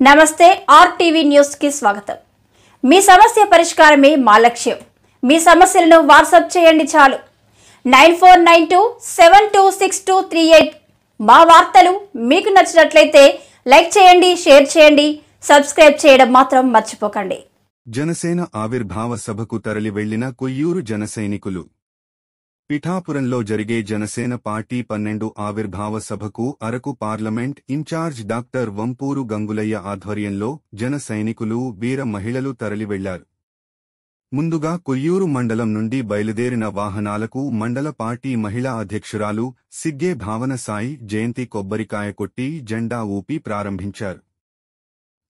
నమస్తే RTV news కి స్వాగతం। మీ సమస్య పరిష్కారమే మా లక్ష్యం। మీ సమస్యలను వాట్సాప్ చేయండి చాలు 9492726238। మా వార్తలు మీకు నచ్చినట్లయితే లైక్ చేయండి, షేర్ చేయండి, సబ్స్క్రైబ్ చేయడం మాత్రం మర్చిపోకండి। జనసేన ఆవిర్భావ సభకు తరలి వెళ్లిన కొయ్యూరు జనసైనికులు। పిఠాపురంలో జరిగే జనసేన పార్టీ 12 ఆవిర్భావ సభకు Araku parliament incharge doctor Vampuru Gangulaiah ఆధ్వర్యంలో జన సైనికులు, వీర మహిళలు తరలి వెళ్లారు। ముందుగా కొయ్యూరు మండలం నుండి బయలుదేరిన వాహనాలకు మండల పార్టీ మహిళా అధ్యక్షురాలు సిగ్గే భావన సాయి జయంతి కొబ్బరికాయ కొట్టి జెండా ఊపి ప్రారంభించారు।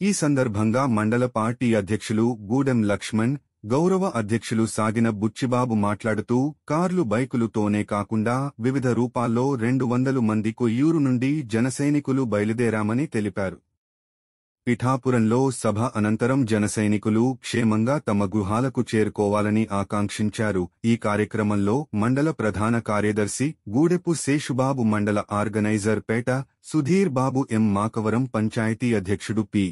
ఈ సందర్భంగా మండల పార్టీ అధ్యక్షులు గూడెం లక్ష్మణ్, గౌరవ అధ్యక్షులు సాగిన బుచ్చిబాబు మాట్లాడుతూ కార్లు, బైకులుతోనే కాకుండా వివిధ రూపాల్లో 200 మంది కొయ్యూరు నుండి జనసైనికులు బయలుదేరామని తెలిపారు। పిఠాపురంలో సభ అనంతరం జనసైనికులు క్షేమంగా తమ గృహాలకు చేరుకోవాలని ఆకాంక్షించారు। ఈ కార్యక్రమంలో మండల ప్రధాన కార్యదర్శి గూడెపు శేషుబాబు, మండల ఆర్గనైజర్ పేట సుధీర్ బాబు, ఎం మాకవరం పంచాయతీ అధ్యక్షుడు పి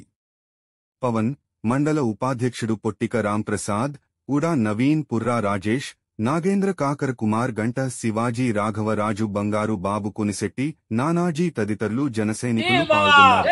పవన్, మండల ఉపాధ్యక్షుడు పొట్టిక రాంప్రసాద్, ఉడా నవీన్, పుర్రా రాజేష్, నాగేంద్ర, కాకర కుమార్, గంట శివాజీ, రాఘవరాజు, బంగారు బాబు, కొనిశెట్టి, నానాజీ తదితరులు జనసైనికులు పాల్గొన్నారు।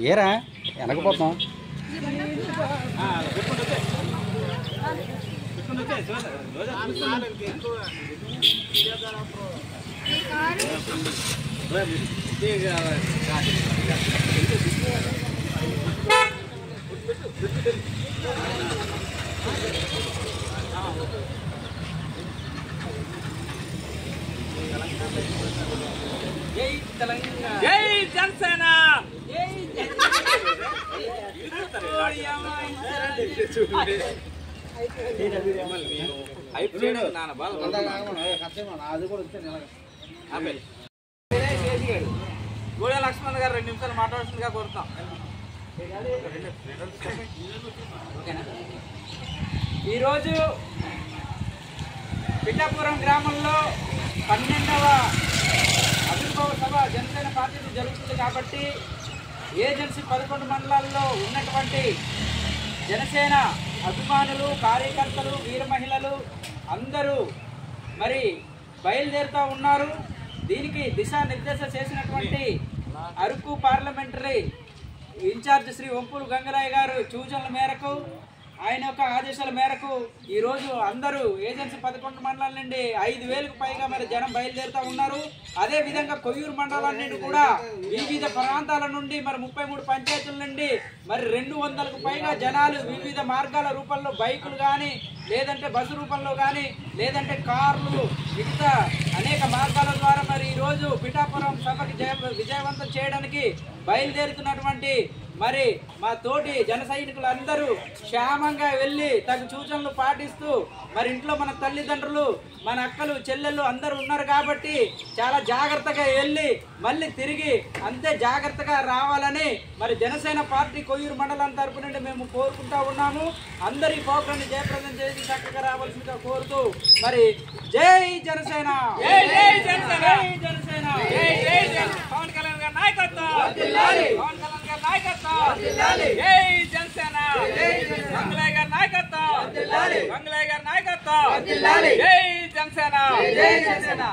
ఏరా వెనకపోతాం జై తెలంగాణ, జై జనసేన, జై గూడెం లక్ష్మణ్ గారు 2 నిమిషాలు మాట్లాడాల్సిందిగా కోరుతాం। ఈరోజు పిఠాపురం గ్రామంలో 12వ ఆవిర్భావ సభ జనసేన పార్టీ జరుగుతుంది కాబట్టి ఏజెన్సీ 11 మండలాల్లో ఉన్నటువంటి జనసేన అభిమానులు, కార్యకర్తలు, వీర మహిళలు అందరూ మరి బయలుదేరుతూ ఉన్నారు। దీనికి దిశానిర్దేశం చేసినటువంటి అరకు పార్లమెంటరీ ఇన్ఛార్జ్ శ్రీ వంపూరు గంగరాయ్ గారు సూచనల మేరకు, ఆయన యొక్క ఆదేశాల మేరకు ఈరోజు అందరూ ఏజెన్సీ 11 మండలాల నుండి 5,000కు పైగా మరి జనం బయలుదేరుతూ ఉన్నారు। అదే విధంగా కొయ్యూరు మండలం నుండి కూడా వివిధ ప్రాంతాల నుండి మరి 33 పంచాయతీల నుండి మరి 200కు పైగా జనాలు వివిధ మార్గాల రూపంలో, బైకులు కానీ, లేదంటే బస్సు రూపంలో కానీ, లేదంటే కార్లు, మిగతా అనేక మార్గాల ద్వారా మరి ఈరోజు పిఠాపురం సభకి విజయవంతం చేయడానికి బయలుదేరుతున్నటువంటి మరి మా తోటి జన సైనికులందరూ క్షేమంగా వెళ్ళి తగు సూచనలు పాటిస్తూ మరి ఇంట్లో మన తల్లిదండ్రులు, మన అక్కలు, చెల్లెళ్ళు అందరూ ఉన్నారు కాబట్టి చాలా జాగ్రత్తగా వెళ్ళి మళ్ళీ తిరిగి అంతే జాగ్రత్తగా రావాలని మరి జనసేన పార్టీ కొయ్యూరు మండలం తరపు నుండి మేము కోరుకుంటా ఉన్నాము। అందరి పోకడాన్ని జయప్రదం చేసి చక్కగా రావాల్సిందిగా కోరుతూ మరి జై జనసేన, జై జనసేన, జై జనసేన, జై జనసేన, పవన్ కళ్యాణ్ గారి నాయకత్వం, పవన్ కళ్యాణ్ గారి నాయకత్వం, జై జనసేన, గంగులయ్య గారి నాయకత్వం, గంగులయ్య గారి నాయకత్వం, జై జనసేన, జై జనసేన।